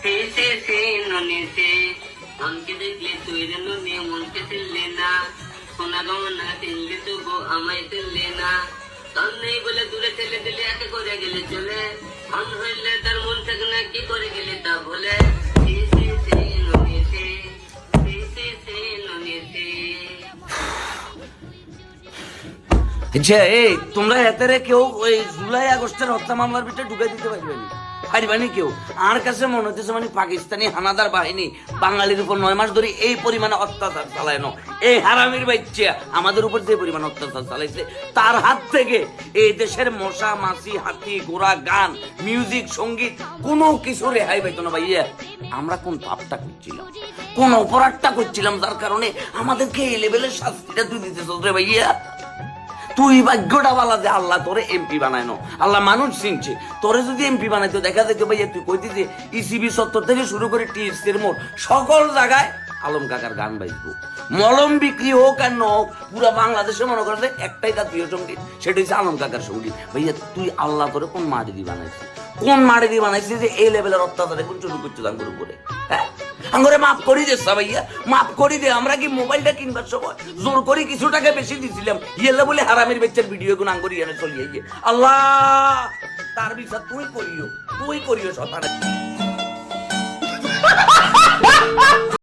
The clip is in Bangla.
সে ননে সে মনকে দেখলে তুই যেন নিয়ে মনকে চিনলে না, সোনা গহনা চিনলে তবু আমায় চিনলে না, তন নেই বলে দূরে ঠেলে দিলে একে করে গেলে চলে, মন হইলে তার মন থাকে না কি করে গেলে তা বলে, সে ননে সে ননে সে। এই তোমরা এতে কেউ ওই জুলাই আগস্টের হত্যা মামলার ভিতরে ঢুকাই দিতে পারবানি কেউ? আমার কাছে মনে হচ্ছে মানে পাকিস্তানি হানাদার বাহিনী বাঙালির উপর 9 মাস ধরে এই পরিমাণে অত্যাচার চালায়নো, এই হারামির বাচ্চা আমাদের উপর যে পরিমাণে অত্যাচার চালাইছে, তার হাত থেকে এই দেশের মশা মাছি হাতি ঘোড়া গান মিউজিক সঙ্গীত কোনো কিছু রেহাই পাইতো না ভাইয়া। আমরা কোন পাপটা করছিলাম, কোন অপরাধটা করছিলাম যার কারণে আমাদেরকে এই লেভেলের শাস্তিটা তুই দিতে চল রে ভাইয়া? তুই ভাগ্যটা বলা যে আল্লাহ তোরে এমপি বানায়নো, আল্লাহ মানুষ চিনছে, তোরে যদি এমপি বানাইতো দেখা যেত ভাইয়া তুই কইতি যে ইসিবি চত্বর থেকে শুরু করে টিএসসির মোড় সকল জায়গায় আলম কাকার গান বাজবো, মলম বিক্রি হোক আর ন হোক পুরা বাংলাদেশে মনে করে যে একটাই তার প্রিয় সঙ্গীত, সেটা হচ্ছে আলম কাকার সঙ্গীত। ভাইয়া তুই আল্লাহ তোরে কোন মাটি দিয়ে বানাইছিস, কোন মাটি দিয়ে বানাইছিস যে এই লেভেলের অত্যাচার এখন শুরু করছো আঙ্গুর উপরে? হ্যাঁ আঙ্গুরে মাফ করি দে ভাইয়া, মাফ করি দে। আমরা কি মোবাইলটা কিনবার সময় জোর করে কিছু টাকা বেশি দিছিলাম, ইয়েলে বলে হারামের বেচার ভিডিও গুলো আঙ্গুরি এনে চলিয়ে গিয়ে আল্লাহ তার বিচার তুই করিও শতানে।